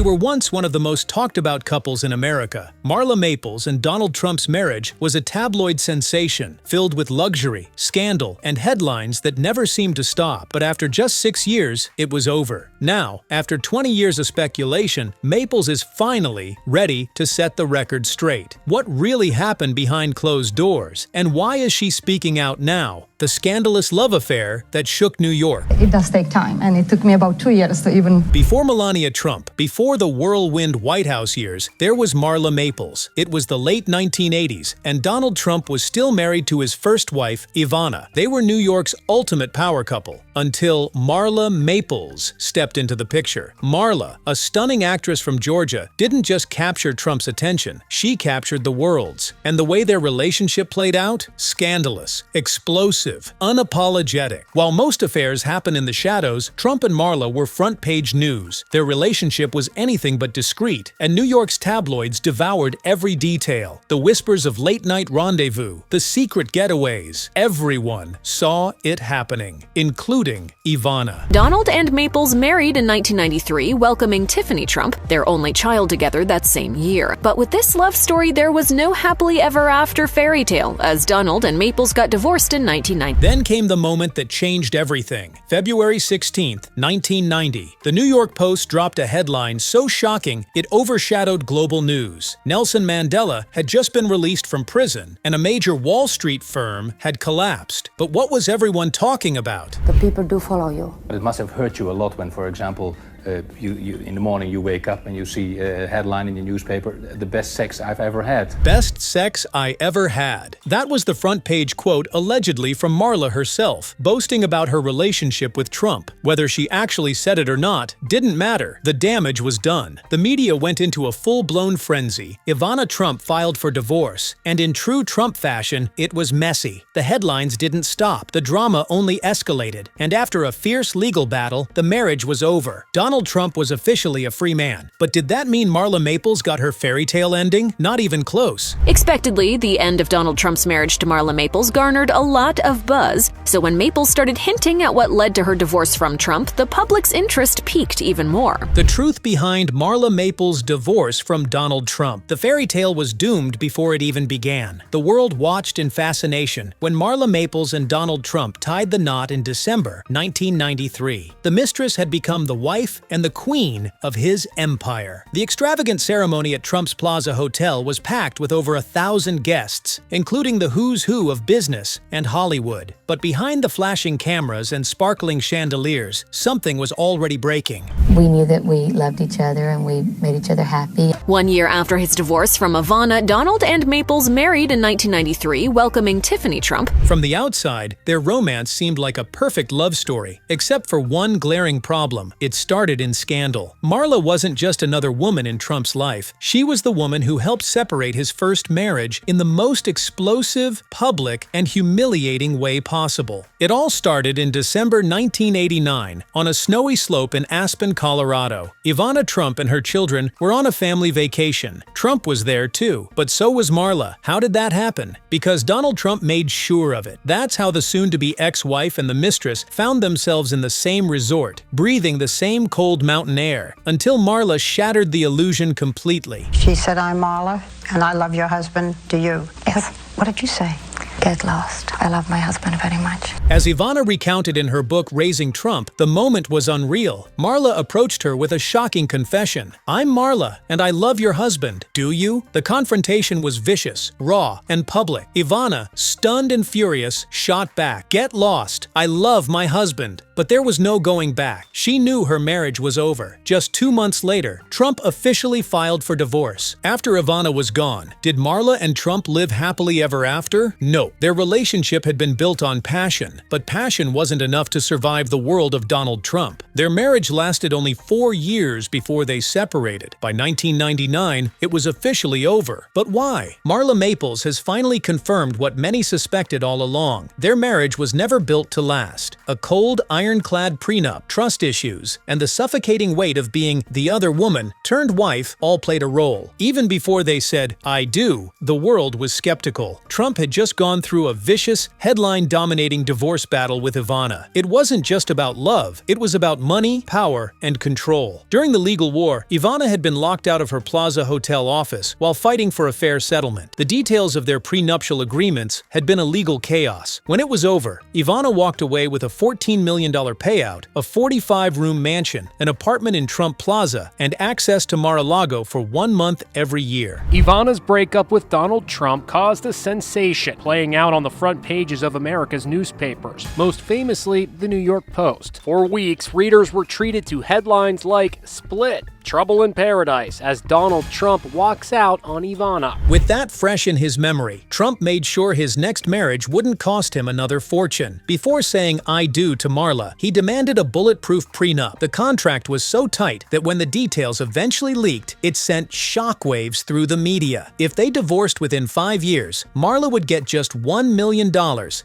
were once one of the most talked about couples in America. Marla Maples and Donald Trump's marriage was a tabloid sensation, filled with luxury, scandal, and headlines that never seemed to stop. But after just 6 years, it was over. Now, after 20 years of speculation, Maples is finally ready to set the record straight. What really happened behind closed doors? And why is she speaking out now? The scandalous love affair that shook New York. It does take time, and it took me about 2 years to even... Before Melania Trump, before the whirlwind White House years, there was Marla Maples. It was the late 1980s, and Donald Trump was still married to his first wife, Ivana. They were New York's ultimate power couple, until Marla Maples stepped into the picture. Marla, a stunning actress from Georgia, didn't just capture Trump's attention, she captured the world's. And the way their relationship played out? Scandalous, explosive, unapologetic. While most affairs happen in the shadows, Trump and Marla were front-page news. Their relationship was anything but discreet, and New York's tabloids devoured every detail. The whispers of late-night rendezvous, the secret getaways. Everyone saw it happening, including Ivana. Donald and Maples married in 1993, welcoming Tiffany Trump, their only child together that same year. But with this love story, there was no happily ever after fairy tale, as Donald and Maples got divorced in 1990. Then came the moment that changed everything. February 16, 1990. The New York Post dropped a headline so shocking it overshadowed global news. Nelson Mandela had just been released from prison, and a major Wall Street firm had collapsed. But what was everyone talking about? The people do follow you. It must have hurt you a lot when, for example, in the morning you wake up and you see a headline in the newspaper, the best sex I've ever had. Best sex I ever had. That was the front page quote allegedly from Marla herself, boasting about her relationship with Trump. Whether she actually said it or not, didn't matter. The damage was done. The media went into a full-blown frenzy. Ivana Trump filed for divorce, and in true Trump fashion, it was messy. The headlines didn't stop. The drama only escalated, and after a fierce legal battle, the marriage was over. Donald Trump was officially a free man. But did that mean Marla Maples got her fairy tale ending? Not even close. Expectedly, the end of Donald Trump's marriage to Marla Maples garnered a lot of buzz, so when Maples started hinting at what led to her divorce from Trump, the public's interest peaked even more. The truth behind Marla Maples' divorce from Donald Trump. The fairy tale was doomed before it even began. The world watched in fascination when Marla Maples and Donald Trump tied the knot in December 1993. The mistress had become the wife and the queen of his empire. The extravagant ceremony at Trump's Plaza Hotel was packed with over 1,000 guests, including the who's who of business and Hollywood. But behind the flashing cameras and sparkling chandeliers, something was already breaking. We knew that we loved each other and we made each other happy. 1 year after his divorce from Ivana, Donald and Maples married in 1993, welcoming Tiffany Trump. From the outside, their romance seemed like a perfect love story, except for one glaring problem. It started in scandal. Marla wasn't just another woman in Trump's life. She was the woman who helped separate his first marriage in the most explosive, public, and humiliating way possible. It all started in December 1989 on a snowy slope in Aspen, Colorado. Ivana Trump and her children were on a family vacation. Trump was there too, but so was Marla. How did that happen? Because Donald Trump made sure of it. That's how the soon-to-be ex-wife and the mistress found themselves in the same resort, breathing the same cold mountain air, until Marla shattered the illusion completely. She said, "I'm Marla, and I love your husband. Do you?" Yes. What did you say? Get lost. I love my husband very much. As Ivana recounted in her book Raising Trump, the moment was unreal. Marla approached her with a shocking confession. "I'm Marla, and I love your husband. Do you?" The confrontation was vicious, raw, and public. Ivana, stunned and furious, shot back. "Get lost. I love my husband." But there was no going back. She knew her marriage was over. Just 2 months later, Trump officially filed for divorce. After Ivana was gone, did Marla and Trump live happily ever after? No. Their relationship had been built on passion, but passion wasn't enough to survive the world of Donald Trump. Their marriage lasted only 4 years before they separated. By 1999, it was officially over. But why? Marla Maples has finally confirmed what many suspected all along. Their marriage was never built to last. A cold, iron ironclad prenup, trust issues, and the suffocating weight of being the other woman turned wife all played a role. Even before they said, "I do," the world was skeptical. Trump had just gone through a vicious, headline-dominating divorce battle with Ivana. It wasn't just about love, it was about money, power, and control. During the legal war, Ivana had been locked out of her Plaza Hotel office while fighting for a fair settlement. The details of their prenuptial agreements had been a legal chaos. When it was over, Ivana walked away with a $14 million payout, a 45-room mansion, an apartment in Trump Plaza, and access to Mar-a-Lago for 1 month every year. Ivana's breakup with Donald Trump caused a sensation, playing out on the front pages of America's newspapers, most famously the New York Post. For weeks, readers were treated to headlines like "Split, Trouble in Paradise," as Donald Trump walks out on Ivana. With that fresh in his memory, Trump made sure his next marriage wouldn't cost him another fortune. Before saying "I do" to Marla, he demanded a bulletproof prenup. The contract was so tight that when the details eventually leaked, it sent shockwaves through the media. If they divorced within 5 years, Marla would get just $1 million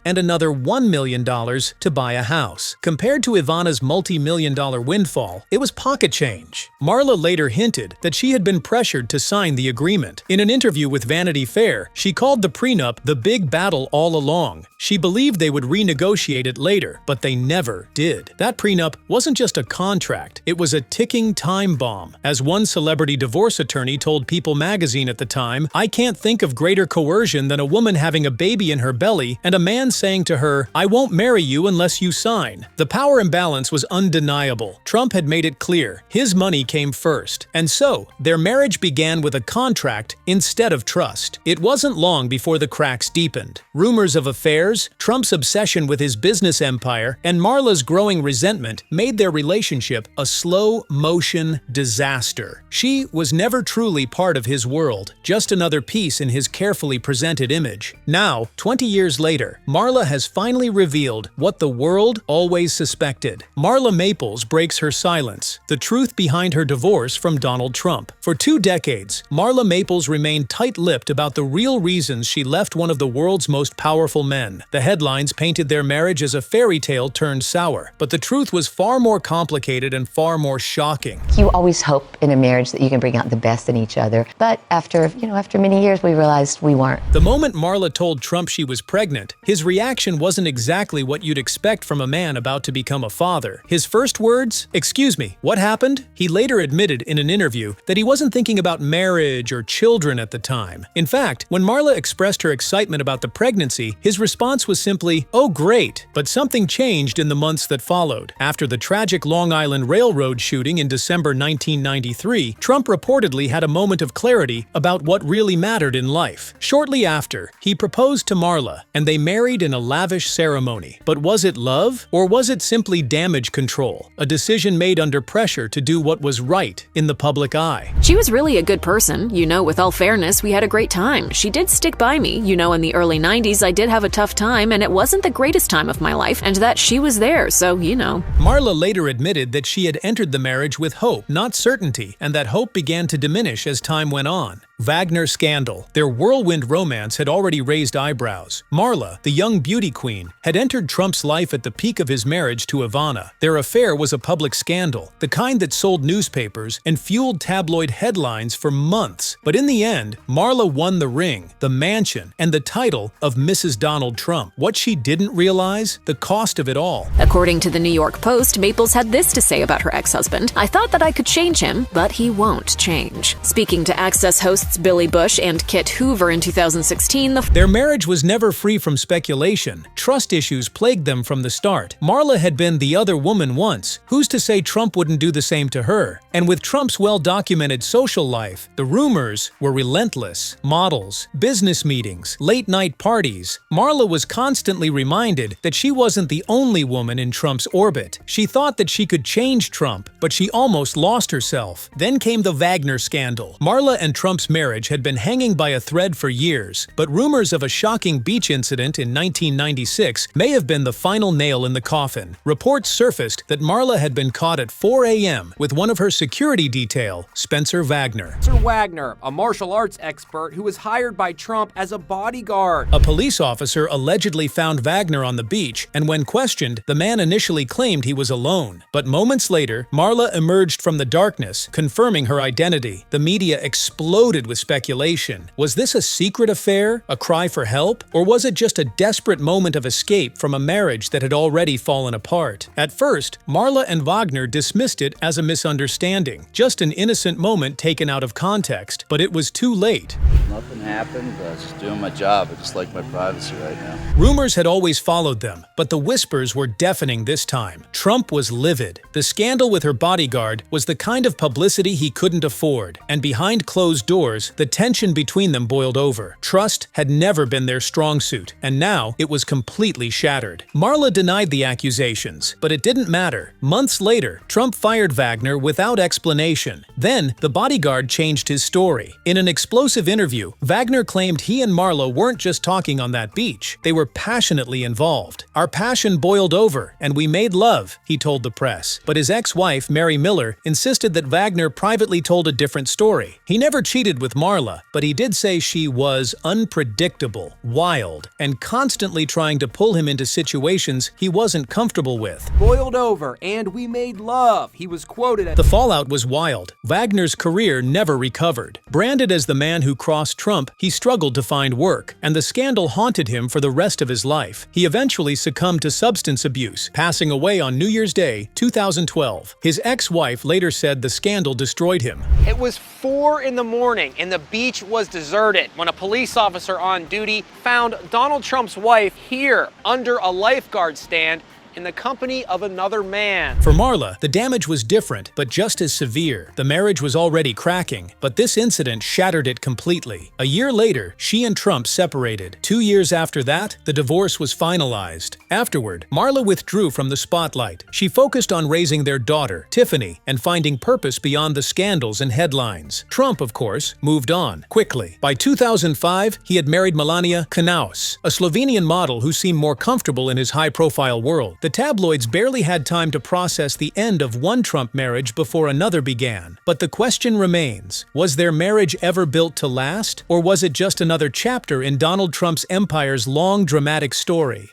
and another $1 million to buy a house. Compared to Ivana's multi-million-dollar windfall, it was pocket change. Marla later hinted that she had been pressured to sign the agreement. In an interview with Vanity Fair, she called the prenup the big battle all along. She believed they would renegotiate it later, but they never did. That prenup wasn't just a contract, it was a ticking time bomb. As one celebrity divorce attorney told People magazine at the time, "I can't think of greater coercion than a woman having a baby in her belly and a man saying to her, 'I won't marry you unless you sign.'" The power imbalance was undeniable. Trump had made it clear his money came first, and so their marriage began with a contract instead of trust. It wasn't long before the cracks deepened. Rumors of affairs, Trump's obsession with his business empire, and Marla's growing resentment made their relationship a slow-motion disaster. She was never truly part of his world, just another piece in his carefully presented image. Now, 20 years later, Marla has finally revealed what the world always suspected. Marla Maples breaks her silence, the truth behind her divorce from Donald Trump. For 2 decades, Marla Maples remained tight-lipped about the real reasons she left one of the world's most powerful men. The headlines painted their marriage as a fairy tale turned sour, but the truth was far more complicated and far more shocking. You always hope in a marriage that you can bring out the best in each other, but after many years, we realized we weren't. The moment Marla told Trump she was pregnant, his reaction wasn't exactly what you'd expect from a man about to become a father. His first words, "Excuse me, what happened?" He later admitted in an interview that he wasn't thinking about marriage or children at the time. In fact, when Marla expressed her excitement about the pregnancy, his response was simply, "Oh, great." But something changed in the months that followed. After the tragic Long Island Railroad shooting in December 1993, Trump reportedly had a moment of clarity about what really mattered in life. Shortly after, he proposed to Marla, and they married in a lavish ceremony. But was it love, or was it simply damage control? A decision made under pressure to do what was right in the public eye. She was really a good person. With all fairness, we had a great time. She did stick by me. In the early 90s, I did have a tough time, and it wasn't the greatest time of my life, and that she was there, so. Marla later admitted that she had entered the marriage with hope, not certainty, and that hope began to diminish as time went on. Wagner scandal. Their whirlwind romance had already raised eyebrows. Marla, the young beauty queen, had entered Trump's life at the peak of his marriage to Ivana. Their affair was a public scandal, the kind that sold newspapers and fueled tabloid headlines for months. But in the end, Marla won the ring, the mansion, and the title of Mrs. Donald Trump. What she didn't realize? The cost of it all. According to the New York Post, Maples had this to say about her ex-husband: "I thought that I could change him, but he won't change." Speaking to Access hosts Billy Bush and Kit Hoover in 2016, their marriage was never free from speculation. Trust issues plagued them from the start. Marla had been the other woman once. Who's to say Trump wouldn't do the same to her? And with Trump's well-documented social life, the rumors were relentless. Models, business meetings, late-night parties. Marla was constantly reminded that she wasn't the only woman in Trump's orbit. She thought that she could change Trump, but she almost lost herself. Then came the Wagner scandal. Marla and Trump's marriage marriage had been hanging by a thread for years, but rumors of a shocking beach incident in 1996 may have been the final nail in the coffin. Reports surfaced that Marla had been caught at 4 a.m. with one of her security detail, Spencer Wagner. Spencer Wagner, a martial arts expert who was hired by Trump as a bodyguard. A police officer allegedly found Wagner on the beach, and when questioned, the man initially claimed he was alone. But moments later, Marla emerged from the darkness, confirming her identity. The media exploded with speculation. Was this a secret affair, a cry for help, or was it just a desperate moment of escape from a marriage that had already fallen apart? At first, Marla and Wagner dismissed it as a misunderstanding, just an innocent moment taken out of context, but it was too late. Nothing happened. Just doing my job. I just like my privacy right now. Rumors had always followed them, but the whispers were deafening this time. Trump was livid. The scandal with her bodyguard was the kind of publicity he couldn't afford, and behind closed doors, the tension between them boiled over. Trust had never been their strong suit, and now it was completely shattered. Marla denied the accusations, but it didn't matter. Months later, Trump fired Wagner without explanation. Then, the bodyguard changed his story. In an explosive interview, Wagner claimed he and Marla weren't just talking on that beach. They were passionately involved. "Our passion boiled over, and we made love," he told the press. But his ex-wife, Mary Miller, insisted that Wagner privately told a different story. He never cheated with Marla, but he did say she was unpredictable, wild, and constantly trying to pull him into situations he wasn't comfortable with. Boiled over, and we made love, he was quoted as. The fallout was wild. Wagner's career never recovered. Branded as the man who crossed Trump, he struggled to find work, and the scandal haunted him for the rest of his life. He eventually succumbed to substance abuse, passing away on New Year's Day, 2012. His ex-wife later said the scandal destroyed him. It was 4 in the morning and the beach was deserted when a police officer on duty found Donald Trump's wife here under a lifeguard stand in the company of another man. For Marla, the damage was different, but just as severe. The marriage was already cracking, but this incident shattered it completely. A year later, she and Trump separated. 2 years after that, the divorce was finalized. Afterward, Marla withdrew from the spotlight. She focused on raising their daughter, Tiffany, and finding purpose beyond the scandals and headlines. Trump, of course, moved on quickly. By 2005, he had married Melania Knauss, a Slovenian model who seemed more comfortable in his high-profile world. The tabloids barely had time to process the end of one Trump marriage before another began. But the question remains, was their marriage ever built to last? Or was it just another chapter in Donald Trump's empire's long, dramatic story?